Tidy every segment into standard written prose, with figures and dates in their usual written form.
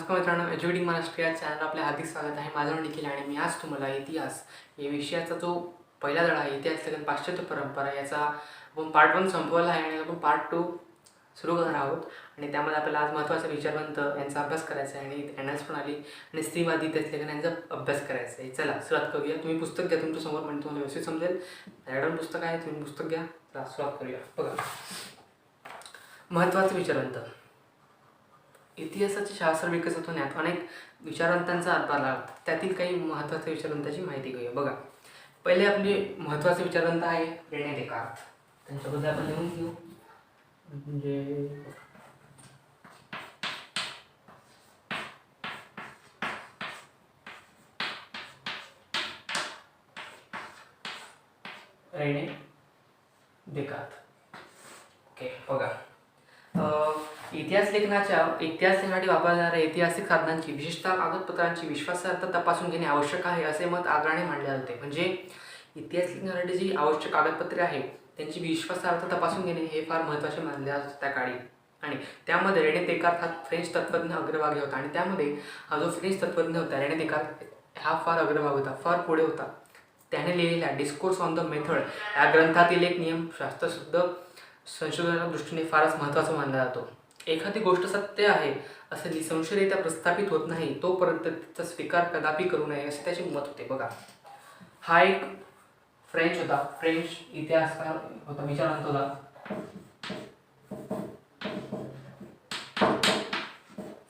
नमस्कार मित्रांनो, एज्युकेटिंग महाराष्ट्र या चॅनल आपले हार्दिक स्वागत आहे. माझं नाव निखिल आणि मी आज तुम्हाला इतिहास या विषयाचा जो पहिला धडा आहे, इतिहास लेखन पाश्चात्य परंपरा, याचा आपण पार्ट 1 संपवला आहे आणि आपण पार्ट 2 सुरू करणार आहोत. आणि त्यामध्ये आपल्याला आज महत्त्वाचे विचारवंत यांचा अभ्यास करायचा आहे आणि ॲनॅस प्रणाली आणि स्त्रीवादी इतिहास लेखन यांचा अभ्यास करायचा आहे. चला सुरुवात करूया. तुम्ही पुस्तक घ्या तुमच्यासमोर, म्हणजे तुम्हाला व्यवस्थित समजेल. मॅडम पुस्तक आहे, तुम्ही पुस्तक घ्या. चला सुरुवात करूया. बघा, महत्त्वाचे विचारवंत. इतिहासाचे शास्त्र विकसित होण्यात अनेक विचारवंतांचा हातभार लागला. त्यातील काही महत्त्वाच्या विचारवंतांची माहिती घेऊया. बघा, पहिले आपले महत्त्वाचे विचारवंत आहे रेने देकार्त. त्यांच्याबद्दल आपण लिहून घेऊ. म्हणजे रेने देकार्त. ओके, बघा, इतिहास लेखनासाठी वापरणाऱ्या ऐतिहासिक साधनांची, विशेषतः कागदपत्रांची विश्वासार्हता तपासून घेणे आवश्यक आहे, असे मत आग्रहाने मांडले जाते. म्हणजे इतिहास लेखनासाठी जी आवश्यक कागदपत्रे आहेत त्यांची विश्वासार्हता तपासून घेणे हे फार महत्त्वाचे मानले जात त्या काळी. आणि त्यामध्ये रेने देकार्त हा फ्रेंच तत्त्वज्ञ अग्रभागी होता. आणि त्यामध्ये हा जो फ्रेंच तत्त्वज्ञ होता रेने देकार्त हा फार अग्रभाग होता, फार पुढे होता. त्याने लिहिलेल्या डिस्कोर्स ऑन द मेथड या ग्रंथातील एक नियम शास्त्रशुद्ध संशोधनाच्या दृष्टीने फारच महत्त्वाचा मानला जातो. एखादी गोष्ट सत्य आहे असे निसंशयरित्या प्रस्थापित होत नाही तोपर्यंत त्याचा स्वीकार कदापि करू नये, असे त्याचे मत होते. बघा, हा एक फ्रेंच इतिहासकार होता, विचारवंत होता.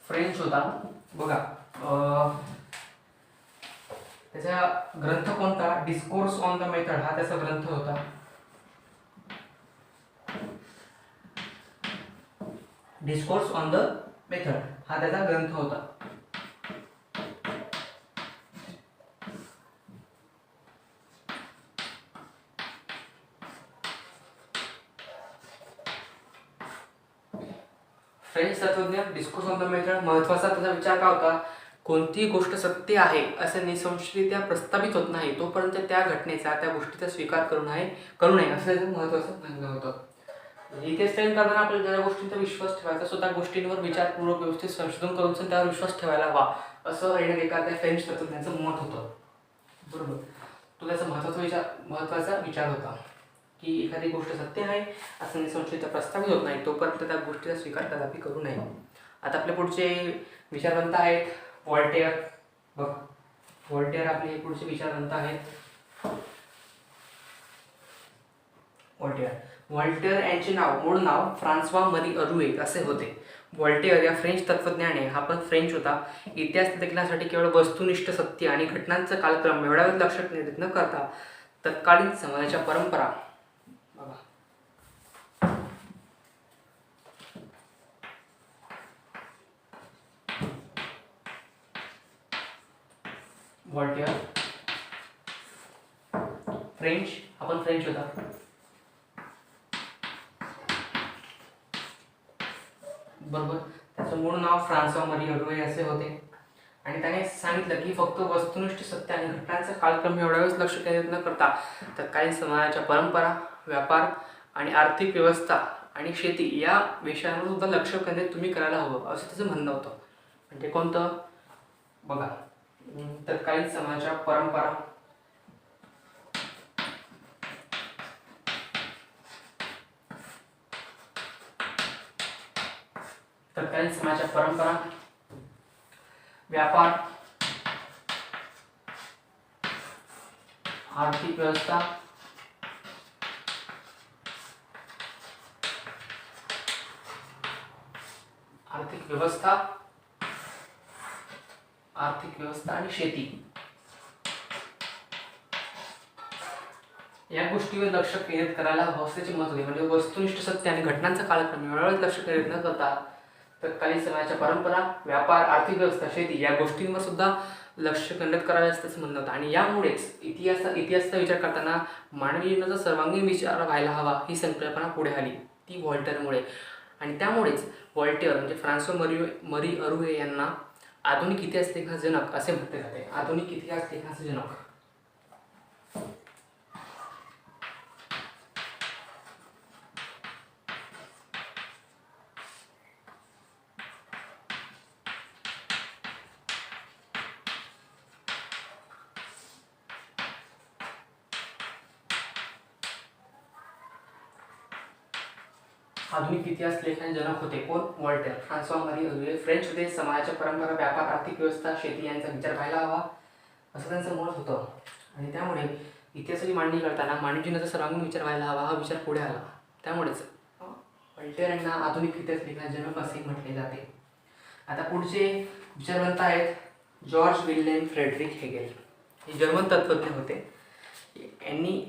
फ्रेंच होता. बघा, त्याचा ग्रंथ कोणता? डिस्कोर्स ऑन द मेथड हा त्याचा ग्रंथ होता. डिस्कोर्स ऑन द मेथड हा त्याचा ग्रंथ होता. फ्रेंच तत्त्वज्ञ डिस्कोर्स ऑन द मेथड. महत्त्वाचा त्याचा विचार काय होता? कोणतीही गोष्ट सत्य आहे असे निसंशयरित्या प्रस्थापित होत नाही तोपर्यंत त्या घटनेचा, त्या गोष्टीचा स्वीकार करू नये असं त्याचं महत्त्वाचं म्हणणं होतं. इतिहास लेखन करताना आपल्याला ज्या गोष्टींचा विश्वास ठेवायचा असतो त्या गोष्टींवर विचारपूर्वक व्यवस्थित संशोधन करून त्यावर विश्वास ठेवायला हवा, असं रेने देकार्त फ्रेंच तत्त्वज्ञाचं मत होतं. बरोबर, तो त्याचा महत्त्वाचा विचार होता की एखादी गोष्ट सत्य आहे असं निसंशयरित्या प्रस्थापित होत नाही तोपर्यंत त्या गोष्टीचा स्वीकार कदापि करू नये. आता आपले पुढचे विचारवंत आहेत व्हॉल्टेअर. बघ, व्हॉल्टेअर आपले पुढचे विचारवंत आहेत. व्हॉल्टेअर यांचे मूळ नाव फ्रान्सवा मरी अरुए असे होते. व्हॉल्टेअर या फ्रेंच तत्त्वज्ञाने, हा पण फ्रेंच होता, इतिहास लेखनासाठी केवळ वस्तुनिष्ठ सत्य आणि घटनांचा कालक्रम एवढ्यावर लक्ष केंद्रित न करता तत्कालीन समाजाच्या परंपरा, व्हॉल्टेअर फ्रेंच, आपण फ्रेंच होता. बरोबर, त्याचं मूळ नाव फ्रान्सवा मरी अरुए असे होते. आणि त्याने सांगितलं की फक्त वस्तुनिष्ठ सत्य आणि घटनांचा कालक्रम एवढ्यावेळेस लक्ष केंद्रित न करता तत्कालीन समाजाच्या परंपरा, व्यापार आणि आर्थिक व्यवस्था आणि शेती या विषयांवर सुद्धा लक्ष केंद्रित तुम्ही करायला हवं, असं त्याचं म्हणणं होतं. म्हणजे कोणतं? बघा, तत्कालीन समाजाच्या परंपरा, व्यापार, आर्थिक व्यवस्था, आणि शेती या गोष्टीवर लक्ष केंद्रित करायला हवं असं त्याचे मत होते. म्हणजे वस्तुनिष्ठ सत्य आणि घटनांचा कालक्रम एवढ्यावेळेस लक्ष केंद्रित न करता तत्कालीन समाजाच्या परंपरा, व्यापार, आर्थिक व्यवस्था, शेती या गोष्टींवर सुद्धा लक्ष केंद्रित करावे असं त्याचं म्हणणं होतं. आणि यामुळेच इतिहासाचा विचार करताना मानवी जीवनाचा सर्वांगीण विचार व्हायला हवा ही संकल्पना पुढे आली, ती व्हॉल्टेअरमुळे. आणि त्यामुळेच व्हॉल्टेअर म्हणजे फ्रान्सवा मरी अरुए यांना आधुनिक इतिहास लेखनाचे जनक असे म्हटले जाते. आधुनिक इतिहास लेखनाचे जनक. आधुनिक इतिहास लेखनाचे जनक होते कोण? व्हॉल्टेर. फ्रान्सवा मारी फ्रेंचमध्ये समाजाच्या परंपरा, व्यापार, आर्थिक व्यवस्था, शेती यांचा विचार व्हायला हवा असं त्यांचं मत होतं. आणि त्यामुळे इतिहासाची मांडणी करताना मानवी जीवनाचा सर्वांगीण विचार व्हायला हवा हा विचार पुढे आला. त्यामुळेच व्हॉल्टेर यांना आधुनिक इतिहास लेखनाचे जनक असे म्हटले जाते. आता पुढचे विचारवंत आहेत जॉर्ज विल्हेम फ्रेडरिक हेगेल. हे जर्मन तत्त्वज्ञ होते. यांनी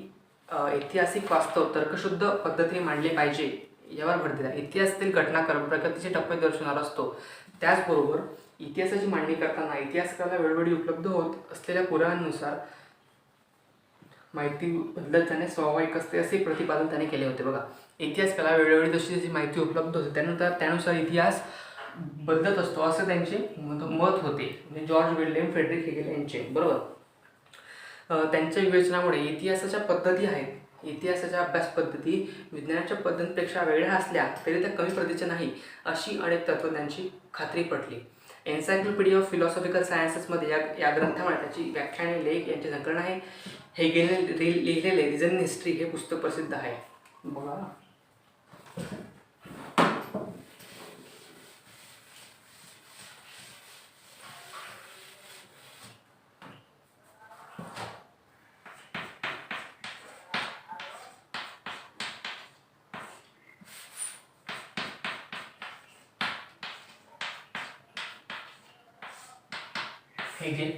ऐतिहासिक वास्तव तर्कशुद्ध पद्धतीने मांडले पाहिजे यावर भर दिला. इतिहासातील घटनाक्रम प्रगतीचे टप्पे दर्शवणारा असतो. त्याचबरोबर इतिहासाची मांडणी करताना इतिहासकाराला वेळोवेळी उपलब्ध होत असलेल्या पुराव्यांनुसार माहिती बदलत जाणे स्वाभाविक असते असे प्रतिपादन त्याने केले होते. बघा, इतिहासकाराला वेळोवेळी जशी जशी माहिती उपलब्ध होते त्यानुसार इतिहास बदलत असतो असं त्यांचे मत होते. म्हणजे जॉर्ज विल्हेम फ्रेडरिक हेगेल यांचे. बरोबर, त्यांच्या विवेचनामुळे इतिहासाच्या पद्धती आहेत, इतिहासाच्या अभ्यास पद्धती विज्ञानाच्या पद्धतींपेक्षा वेगळ्या असल्या तरी त्या कमी प्रतीच्या नाही अशी अनेक तत्त्वज्ञांची खात्री पटली. एन्सायक्लोपीडिया ऑफ फिलॉसॉफिकल सायन्सेसमध्ये या ग्रंथामुळे त्याची व्याख्याने, लेख यांचे संकलन आहे. हेगेलने लिहिलेले रिझन हिस्ट्री हे पुस्तक प्रसिद्ध आहे. बघा, हेगेल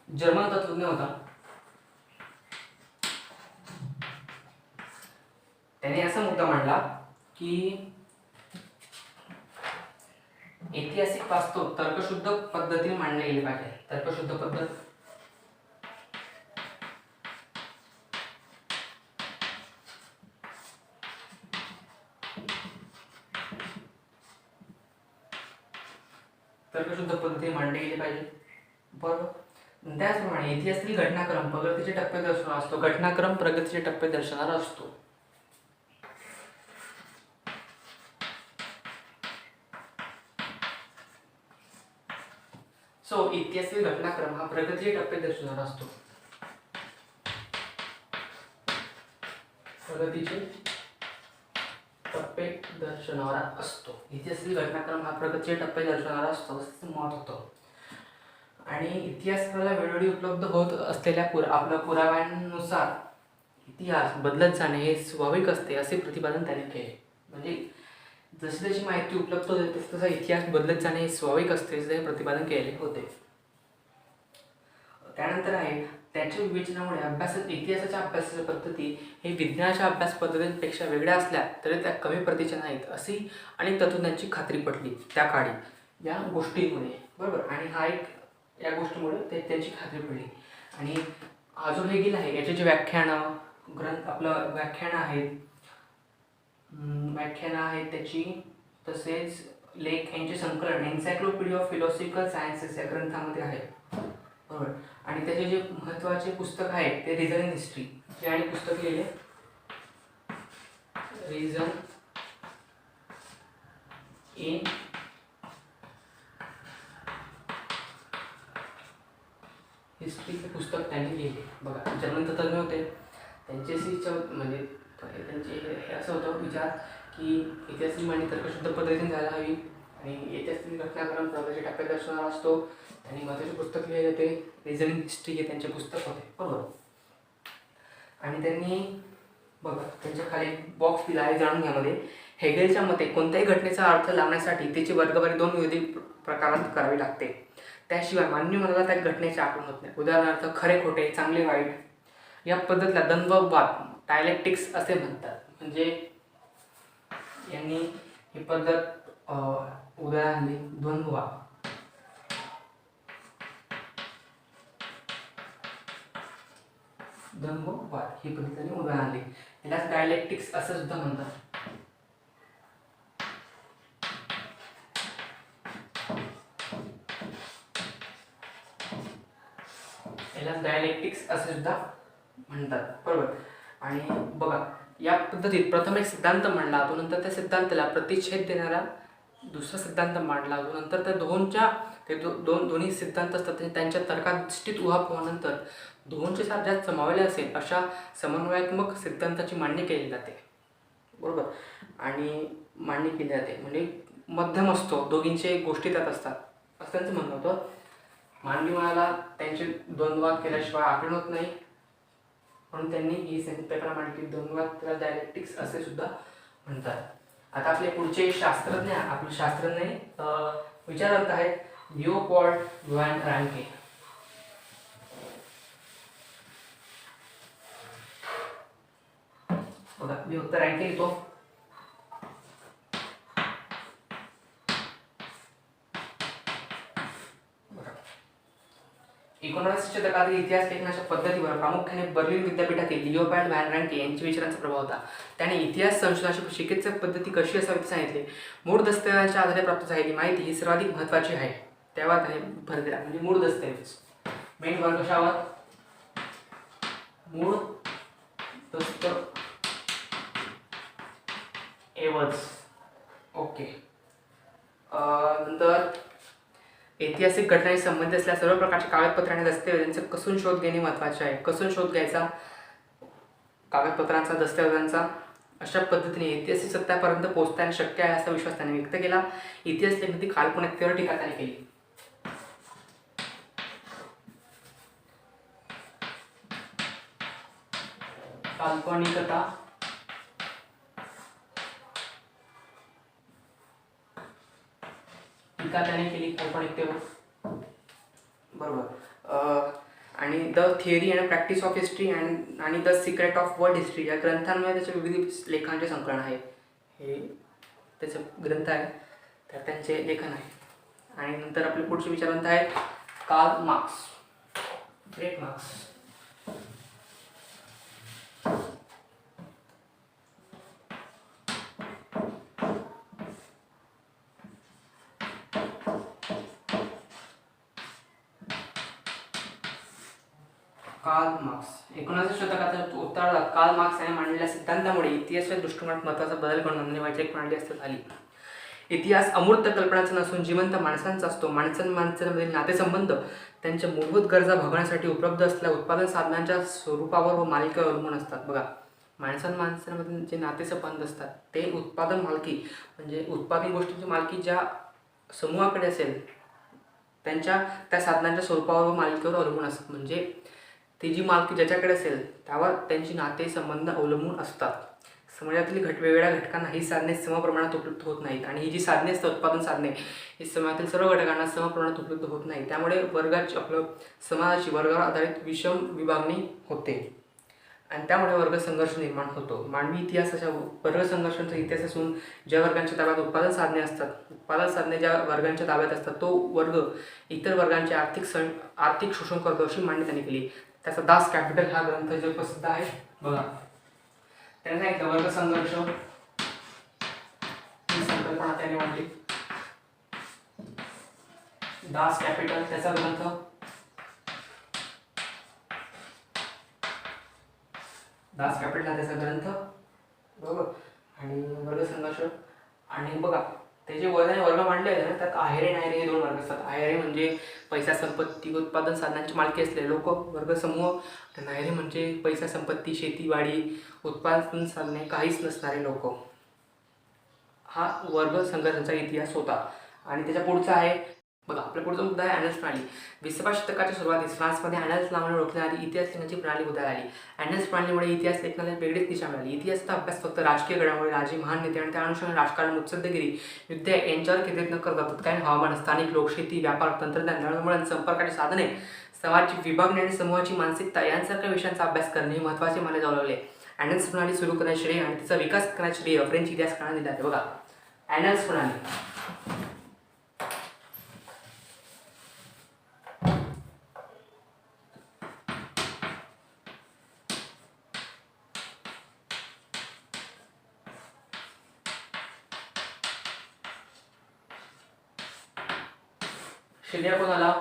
जर्मन तत्त्वज्ञ होता. त्याने असा मुद्दा मांडला की ऐतिहासिक वास्तव तर्कशुद्ध पद्धतीने मांडले गेले पाहिजे. तर्कशुद्ध पद्धत तर्कशुद्ध पद्धतीने मांडले गेले पाहिजे. बरोबर, त्याचप्रमाणे इतिहासातील घटनाक्रम प्रगतीचे टप्पे दर्शवणारा असतो. घटनाक्रम प्रगतीचे टप्पे दर्शवणारा असतो. सो इतिहासातील घटनाक्रम हा प्रगतीचे टप्पे दर्शवणारा असतो. प्रगतीचे टप्पे दर्शवणारा असतो. इतिहासातील घटनाक्रम हा प्रगतीचे टप्पे दर्शवणारा असतो असं मत होतं. आणि इतिहासाला वेळोवेळी उपलब्ध होत असलेल्या आपल्या पुराव्यांनुसार इतिहास बदलत जाणे हे स्वाभाविक असते असे प्रतिपादन त्याने केले. म्हणजे जशी जशी माहिती उपलब्ध होते तसं तसा इतिहास बदलत जाणे हे स्वाभाविक असते असे प्रतिपादन केले होते. त्यानंतर आहे त्याच्या विवेचनामुळे इतिहासाच्या अभ्यासाच्या पद्धती हे विज्ञानाच्या अभ्यास पद्धतींपेक्षा वेगळ्या असल्या तरी त्या कमी प्रतीच्या नाहीत अशी अनेक तत्त्वज्ञांची खात्री पटली त्या काळी या गोष्टींमुळे. बरोबर, आणि हा एक या गोष्टीमुळे त्यांची खात्री पडली. आणि हा जो हेगेल आहे याचे जे व्याख्यानं आहेत त्याची, तसेच लेख यांचे संकलन एन्सायक्लोपीडिया ऑफ फिलॉसॉफिकल सायन्सेस या ग्रंथामध्ये आहे. बरोबर, आणि त्याचे जे महत्त्वाचे पुस्तक आहे ते रिझन हिस्ट्री जे आणि पुस्तक लिहिले रिझन इन हिस्ट्री हे पुस्तक त्यांनी लिहिले. बघा, जर्मन तत्त्वज्ञ होते. त्यांच्याशी म्हणजे त्यांचे हे असं होतं विचार की इतिहासाची मांडणी तर्कशुद्ध पद्धतीने जायला हवी आणि ऐतिहासिक घटनाक्रम प्रगतीचे टप्पे दर्शवणारा असतो. त्यांनी महत्त्वाचे पुस्तक लिहिले होते रिझन हिस्ट्री हे त्यांचे पुस्तक होते. बरोबर, आणि त्यांनी बघा त्यांच्या खाली बॉक्स दिला आहे जाणून घ्यामध्ये. हेगेलच्या मते कोणत्याही घटनेचा अर्थ लावण्यासाठी त्याची वर्गवारी 2 विविध प्रकारात करावी लागते. त्याशिवाय मानवी मनाला त्या घटनेचे आठवण होत नाही. उदाहरणार्थ खरे खोटे, चांगले वाईट या पद्धतीला द्वंद्ववाद डायलेक्टिक्स असे म्हणतात. म्हणजे यांनी ही पद्धत उदाहरण दिली द्वंद्ववाद. ही पद्धतीने उदाहरण दिली. यालाच डायलेक्टिक्स असं सुद्धा म्हणतात. डायलेक्टिक्स असे सुद्धा म्हणतात. बरोबर, आणि बघा या पद्धतीत प्रथम एक सिद्धांत मांडला जातो, नंतर त्या सिद्धांताला प्रतिच्छेद देणारा दुसरा सिद्धांत मांडला जातो, नंतर त्या दोन्ही सिद्धांत असतात त्यांच्या तर्काधिष्ठित उहापोहानंतर दोहोंचे साथ ज्यात समावले असेल अशा समन्वयात्मक सिद्धांताची मांडणी केली जाते. बरोबर, आणि मांडणी केली जाते. म्हणजे मध्यम असतो, दोघींचे गोष्टी त्यात असतात असं त्यांचं म्हणणं होतं. मांडणीमाला त्यांचे द्वंद्वाद केल्याशिवाय आकलन होत नाही, म्हणून त्यांनी ही पेपर मांडली. द्वंद्वाद त्याला डायलेक्टिक्स असे सुद्धा म्हणतात. आता आपले पुढचे शास्त्रज्ञ, आपले शास्त्रज्ञ विचारवंत आहेत लिओपोल्ड व्हॅन रॅन्के. बघा, मी फक्त रँके लिहितो. बघा, 19च्या शतकातील इतिहास लेखनाच्या पद्धतीवर प्रामुख्याने बर्लिन विद्यापीठातील लिओपोल्ड व्हॅन रॅन्के यांच्या विचारांचा प्रभाव होता. त्याने इतिहास संशोधनाची चिकित्सक पद्धती कशी असावी ते सांगितले. मूळ दस्तऐवजाच्या आधारे प्राप्त झालेली माहिती ही सर्वाधिक महत्त्वाची आहे, तेव्हा त्याने भर दिला. म्हणजे मूळ दस्तऐवज, मेन वर्ग कशावर, मूळ दस्तऐवज. ओके. नंतर ऐतिहासिक घटनांशी संबंधित असलेल्या सर्व प्रकारच्या कागदपत्र आणि दस्तऐवजांचा कसून शोध घेणे महत्त्वाचे आहे. कसून शोध घ्यायचा कागदपत्रांचा, दस्तऐवजांचा. अशा पद्धतीने ऐतिहासिक सत्यापर्यंत पोहोचताना शक्य आहे असा विश्वास त्याने व्यक्त केला. इतिहास लेखनाची काल्पनिकतेवर टीका त्याने केली. काल्पनिकता, टीका त्याने केली काल्पनिकतेवर. बरोबर. आणि the theory and practice of history आणि the secret of world history या ग्रंथांमध्ये त्याचे विविध लेखांचे संकलन आहे. हे त्याचे ग्रंथ आहे, त्यात त्यांचे लेखन आहे. आणि नंतर आपले पुढचे विचारवंत आहेत Karl Marx, great Marx. Karl Marx 19व्या शतकाच्या उत्तरार्धात कार्ल मार्क्स यांनी मांडलेल्या सिद्धांतामुळे इतिहासाच्या दृष्टिकोनात महत्त्वाचा बदल घडून आणणे वैचारिक प्रणाली अस्तित्वात आली. इतिहास अमूर्त कल्पनांचा नसून जिवंत माणसांचा असतो. माणसांमधील नातेसंबंध त्यांच्या मूलभूत गरजा भागवण्यासाठी उपलब्ध असलेल्या उत्पादन साधनांच्या स्वरूपावर व मालकीवर अवलंबून असतात. बघा, माणसांमधील जे नातेसंबंध असतात ते उत्पादन मालकी, म्हणजे उत्पादन गोष्टींची मालकी ज्या समूहाकडे असेल त्यांच्या त्या साधनांच्या स्वरूपावर व मालकीवर अवलंबून असतात. म्हणजे ती जी मालकी ज्याच्याकडे असेल त्यावर त्यांची नातेसंबंध अवलंबून असतात. समाजातील वेगवेगळ्या घटकांना ही साधने समप्रमाणात उपलब्ध होत नाहीत, आणि ही जी साधने असतात उत्पादन साधने ही समाजातील सर्व घटकांना समप्रमाणात उपलब्ध होत नाही. त्यामुळे समाजाची वर्गावर आधारित विषम विभागणी होते, आणि त्यामुळे वर्ग संघर्ष निर्माण होतो. मानवी इतिहास अशा वर्ग संघर्षांचा इतिहास असून ज्या वर्गांच्या ताब्यात उत्पादन साधने असतात, उत्पादन साधने ज्या वर्गांच्या ताब्यात असतात तो वर्ग इतर वर्गांचे आर्थिक शोषण करतो, अशी मांडणी त्यांनी केली. त्याचा दास कॅपिटल हा ग्रंथ जो प्रसिद्ध आहे. बघा, त्याने सांगितलं वर्ग संघर्ष ही संकल्पना त्याने मांडली. दास कॅपिटल त्याचा ग्रंथ. दास कॅपिटल हा त्याचा ग्रंथ. बरोबर. आणि वर्ग संघर्ष. आणि बघा, ते जे वर्ग मांडले आहेत ना त्यात आहेरे नाहेरे हे दोन वर्ग असतात. आहेरे म्हणजे पैसा संपत्ती उत्पादन साधनांची मालकी असलेले लोक, वर्ग समूह. नाहेरे म्हणजे पैसा संपत्ती शेतीवाडी उत्पादन साधने काहीच नसणारे लोक. हा वर्ग संघर्षाचा इतिहास होता. आणि त्याच्या पुढचा आहे, बघा आपला पुढचा मुद्दा आहे ॲनल्स प्रणाली. 20व्या शतकाच्या सुरुवातीस फ्रान्समध्ये ॲनल्स नावाने ओळखण्यात इतिहास लेखनाची प्रणाली उदयास आली. ॲनल्स प्रणालीमुळे इतिहास लेखनाला वेगळीच दिशा मिळाली. इतिहासाचा अभ्यास फक्त राजकीय घडामोडी, राजे, महान नेते आणि त्या अनुषंगाने राजकारण, मुत्सद्देगिरी, युद्ध यांच्यावर केंद्रित न करता तत्कालीन हवामान, स्थानिक लोक, शेती, व्यापार, तंत्रज्ञान, दळणवळण, संपर्काची साधने, समाजाची विभागणी आणि समूहाची मानसिकता यांसारख्या विषयांचा अभ्यास करणे हे महत्त्वाचे मानले जाऊ लागले. ॲनल्स प्रणाली सुरू करण्याचे श्रेय आणि तिचा विकास करण्याचे श्रेय फ्रेंच इतिहासकारांना दिले आहे. बघा, ॲनल्स प्रणाली. श्रेय कोणाला?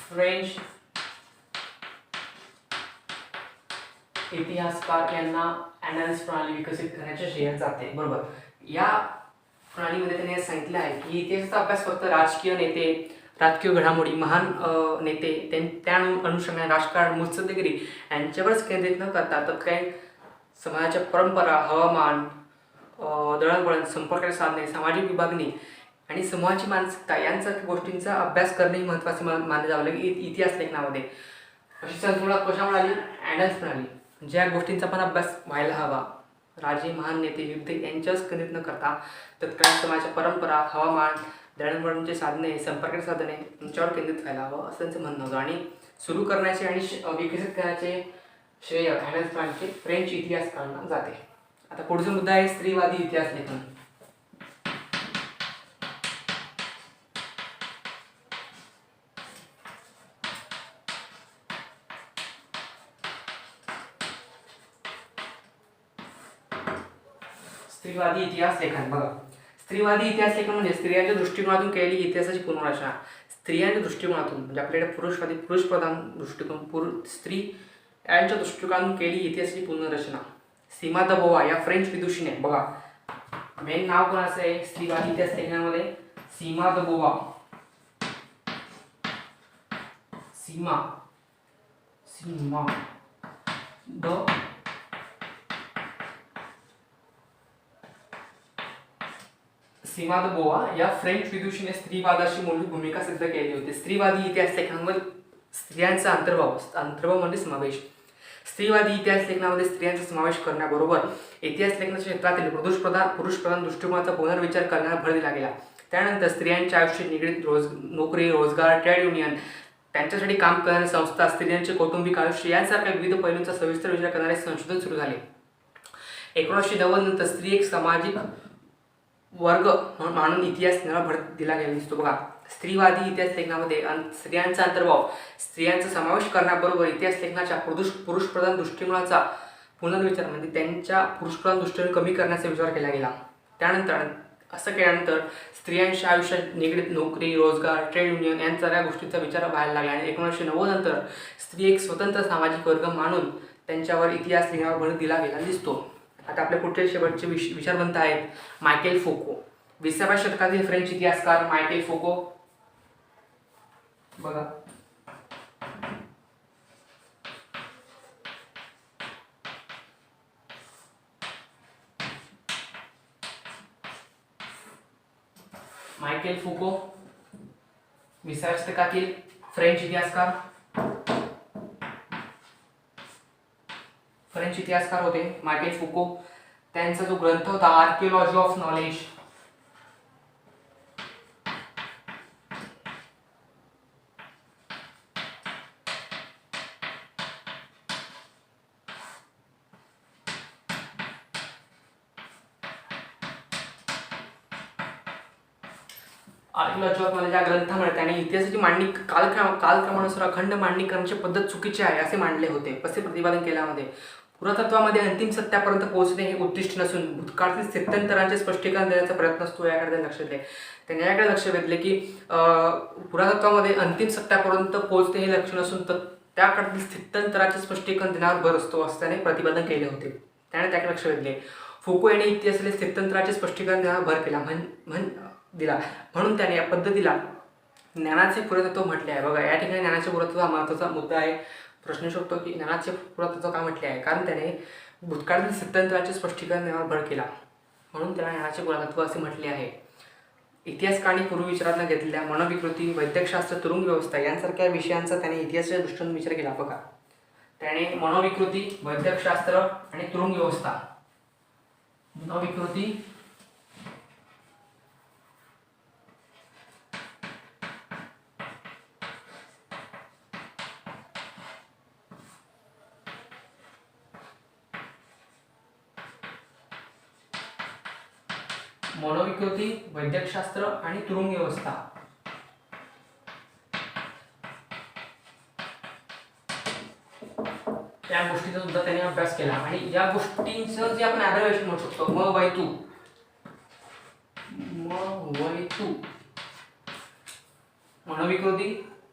फ्रेंच इतिहासकार यांना ॲनल्स प्रणाली विकसित करण्याचे श्रेय जाते. बरोबर. या प्रणालीमध्ये त्यांनी सांगितलं आहे की इतिहासाचा अभ्यास फक्त राजकीय नेते, राजकीय घडामोडी, महान नेते त्या अनुषंगाने राजकारण, मुत्सद्देगिरी यांच्यावरच केंद्रित न करता तत्कालीन समाजाच्या परंपरा, हवामान, दळणवळण, संपर्काचे साधने, सामाजिक विभागणी आणि समूहाची मानसिकता यांसारख्या गोष्टींचा अभ्यास करणे महत्त्वाचे मानले जावं लागेल इतिहास लेखनामध्ये. अशी संकल्पना कशामुळे आली? ॲडम्स म्हणाली. ज्या गोष्टींचा पण अभ्यास व्हायला हवा, राजे, महान नेते, युद्ध यांच्याच केंद्रित न करता तत्कालीन समाजाच्या परंपरा, हवामान, दळणवळणचे साधने, संपर्काचे साधने यांच्यावर केंद्रित व्हायला हवं असं त्यांचं म्हणणं होतं. आणि सुरू करण्याचे आणि विकसित करण्याचे श्रेय ॲडम्स फ्रांकचे फ्रेंच इतिहासकारांना जाते. आता पुढचा मुद्दा आहे स्त्रीवादी इतिहास लेखन. स्त्रीवादी इतिहास लेखन बघा. स्त्रीवादी इतिहास लेखन म्हणजे स्त्रियांच्या दृष्टिकोनातून केलेली इतिहासाची पुनर्रचना. स्त्रियांच्या दृष्टिकोनातून म्हणजे आपल्याकडे पुरुषप्रधान दृष्टिकोन, स्त्री यांच्या दृष्टिकोनातून केली इतिहासाची पुनर्रचना. सीमा द बोवा या फ्रेंच विदुषीने बघा, मेन नाव कोणाचं आहे स्त्रीवादी इतिहास लेखनामध्ये? सीमा द बोवा. सीमा द बोवा या फ्रेंच विदुषीने स्त्रीवादाची मूलभूत भूमिका सिद्ध केली होती. स्त्रीवादी इतिहास लेखनामध्ये स्त्रियांचा अंतर्भाव म्हणजे समावेश. स्त्रीवादी इतिहास लेखनामध्ये स्त्रियांचा समावेश करण्याबरोबर इतिहास लेखनाच्या क्षेत्रातील पुरुषप्रधान दृष्टिकोनाचा पुनर्विचार करण्याला भर दिला गेला. त्यानंतर स्त्रियांच्या आयुष्याशी निगडीत नोकरी, रोजगार, ट्रेड युनियन, त्यांच्यासाठी काम करणाऱ्या संस्था, स्त्रियांचे कौटुंबिक आयुष्य यांसारख्या विविध पैलूंचा सविस्तर विचार करणारे संशोधन सुरू झाले. 1990 नंतर स्त्री एक सामाजिक वर्ग म्हणून इतिहास लेखनाला भर दिला गेला दिसतो बघा. स्त्रीवादी इतिहास लेखनामध्ये स्त्रियांचा अंतर्भाव, स्त्रियांचा समावेश करण्याबरोबर इतिहास लेखनाच्या पुरुषप्रधान दृष्टिकोनाचा पुनर्विचार म्हणजे त्यांच्या पुरुषप्रधान दृष्टिकोन कमी करण्याचा विचार केला गेला. त्यानंतर असं केल्यानंतर स्त्रियांच्या आयुष्यात निगडीत नोकरी, रोजगार, ट्रेड युनियन यांसारख्या गोष्टींचा विचार व्हायला लागला आणि 1990 नंतर स्त्री एक स्वतंत्र सामाजिक वर्ग मानून त्यांच्यावर इतिहास लिहिण्यावर भर दिला गेला दिसतो. आता आपल्या पुढचे शेवटचे विचारवंत आहेत मायकेल फोको. 20व्या शतकातील फ्रेंच इतिहासकार मायकेल फोको बघा. मायकेल फोको 20व्या शतकातील फ्रेंच इतिहासकार होते मायकेल फुको. त्यांचा जो ग्रंथ होता archaeology of knowledge, archaeology of knowledge या ग्रंथामध्ये त्याने इतिहासाची मांडणी कालक्रमानुसार अखंड मांडणी करण्याची पद्धत चुकीची आहे असे मांडले होते. असे प्रतिपादन केल्यामध्ये पुरातत्वामध्ये अंतिम सत्यापर्यंत पोहोचणे हे उद्दिष्ट नसून भूतकाळातील स्थित्यंतरांचे स्पष्टीकरण देण्याचा प्रयत्न असतो याकडे लक्ष दिले. त्यांनी याकडे लक्ष वेधले की पुरातत्वामध्ये अंतिम सत्यापर्यंत पोहोचणे हे लक्ष नसून तर त्याकडे स्थित्यंतराचे स्पष्टीकरण देण्यावर भर असतो असं त्याने प्रतिपादन केले होते. त्याने त्याकडे लक्ष वेधले. फुको यांनी इतिहासातील स्थित्यंतराचे स्पष्टीकरण देण्यावर भर केला म्हणून त्याने या पद्धतीला ज्ञानाचे पुरातत्व म्हटले आहे. बघा, या ठिकाणी ज्ञानाचे पुरातत्व हा महत्त्वाचा मुद्दा आहे. प्रश्न शकतो की ज्ञानाचे पुरातत्व का म्हटले आहे? कारण त्याने भूतकाळातील स्थित्यंतराचे स्पष्टीकरण देण्यावर भर केला म्हणून त्याला ज्ञानाचे पुरातत्व असे म्हटले आहे. इतिहासकारांनी पूर्वविचारात घेतलेल्या मनोविकृती, वैद्यकशास्त्र, तुरुंग व्यवस्था यांसारख्या विषयांचा त्याने इतिहासाच्या दृष्टीने विचार केला. बघा, त्याने मनोविकृती, वैद्यकशास्त्र आणि तुरुंग व्यवस्था, मनोविकृती, वैद्यकशास्त्र आणि तुरुंग व्यवस्था या गोष्टीचा सुद्धा त्याने अभ्यास केला. आणि या गोष्टींचं जे आपण ॲब्रिव्हिएशन म्हणू शकतो मनोविकृती,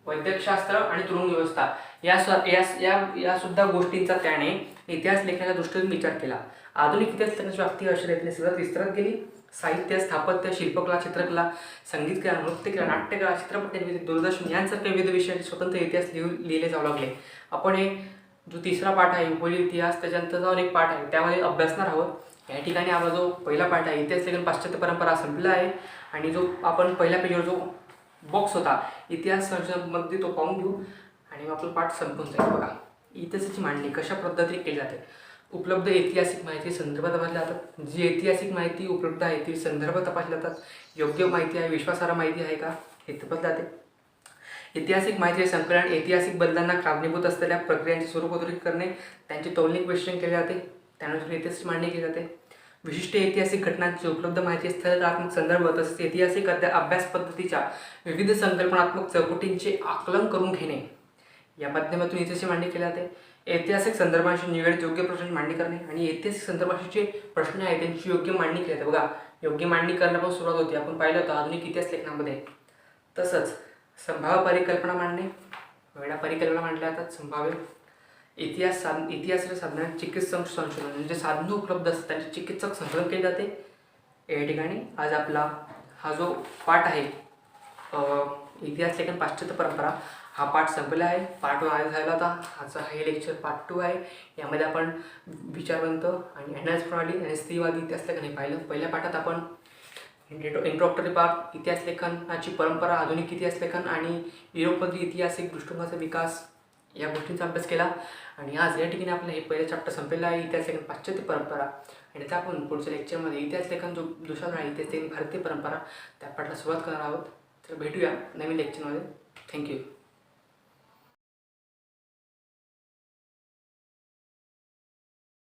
वैद्यकशास्त्र आणि तुरुंग व्यवस्था या सुद्धा गोष्टींचा त्याने इतिहास लेखनाच्या दृष्टीतून विचार केला. आधुनिक इतिहास लेखनाची व्याप्ती अशा रीतीने सतत विस्तारत गेली. साहित्य, स्थापत्य, शिल्पकला, चित्रकला, संगीतकला, नृत्यकला, नाट्यकला, चित्रपट निर्मिती, दूरदर्शन यांसारख्या विविध विषयांचे स्वतंत्र इतिहास लिहिले जाऊ लागले. आपण हे जो तिसरा पाठ आहे भूगोल इतिहास, त्याच्यानंतर जाऊन एक पाठ आहे त्यामध्ये अभ्यासणार आहोत। या ठिकाणी आपला जो पहिला पाठ आहे इतिहास लेखन पाश्चात्य परंपरा संपला आहे आणि जो आपण पहिल्या पेजवर जो बॉक्स होता इतिहास संशोधनमध्ये तो पाहून घेऊ आणि मग आपला पाठ संपून जाईल। बघा, इतिहासाची मांडणी कशा पद्धतीने केली जाते। उपलब्ध ऐतिहासिक माहिती संदर्भ तपासले जातात। जी ऐतिहासिक माहिती उपलब्ध आहे ती संदर्भ तपासले जातात। योग्य माहिती आहे, विश्वासार्ह माहिती आहे का हे तपासले जाते। ऐतिहासिक माहिती संकलन ऐतिहासिक बदलांना कारणीभूत असलेल्या प्रक्रियांचे स्वरूप अधोरेखित करणे, त्यांचे तौलनिक विश्लेषण केले जाते, त्यानुसार इतिहासाची मांडणी केली जाते। विशिष्ट ऐतिहासिक घटनांची उपलब्ध माहिती स्थलात्मक संदर्भ तसेच ऐतिहासिक अभ्यास पद्धतीच्या विविध संकल्पनात्मक चौकटींचे आकलन करून घेणे या माध्यमातून इतिहासाची मांडणी केली जाते। ऐतिहासिक संदर्भांशी निगडीत योग्य प्रश्नांची मांडणी करणे आणि ऐतिहासिक संदर्भांशी जे प्रश्न आहेत त्यांची योग्य मांडणी केली जाते। बघा, योग्य मांडणी करण्यापासून सुरुवात होते, आपण पाहिलं होतं आधुनिक इतिहास लेखनामध्ये। तसंच संभाव्य परिकल्पना मांडणे, वेळा परिकल्पना मांडल्या जातात। संभाव्य इतिहासाच्या साधनांचे चिकित्सक संशोधन म्हणजे साधनं उपलब्ध असतात त्यांचे चिकित्सक संशोधन केले जाते। या ठिकाणी आज आपला हा जो पाठ आहे इतिहास लेखन पाश्चात्य परंपरा हा पाठ संपला आहे। पार्ट 1 झाला होता, हाचा हे लेक्चर पार्ट 2 आहे। यामध्ये आपण विचारवंत आणि ॲनालिस प्रणाली आणि स्त्रीवादी इतिहास लेखन हे पाहिलं। पहिल्या पाठात आपण इंट्रोडक्टरी पार्ट इतिहास लेखनाची परंपरा, आधुनिक इतिहास लेखन आणि युरोपमधील ऐतिहासिक दृष्टिकोनाचा विकास या गोष्टींचा अभ्यास केला आणि आज या ठिकाणी आपलं हे पहिलं चॅप्टर संपलेलं आहे इतिहास लेखन पाश्चात्य परंपरा। आणि त्या आपण पुढच्या लेक्चरमध्ये इतिहास लेखन जो दुसरा आहे इतिहास लेखन भारतीय परंपरा त्या पाठाला सुरुवात करणार आहोत। तर भेटूया नवीन लेक्चरमध्ये। थँक्यू।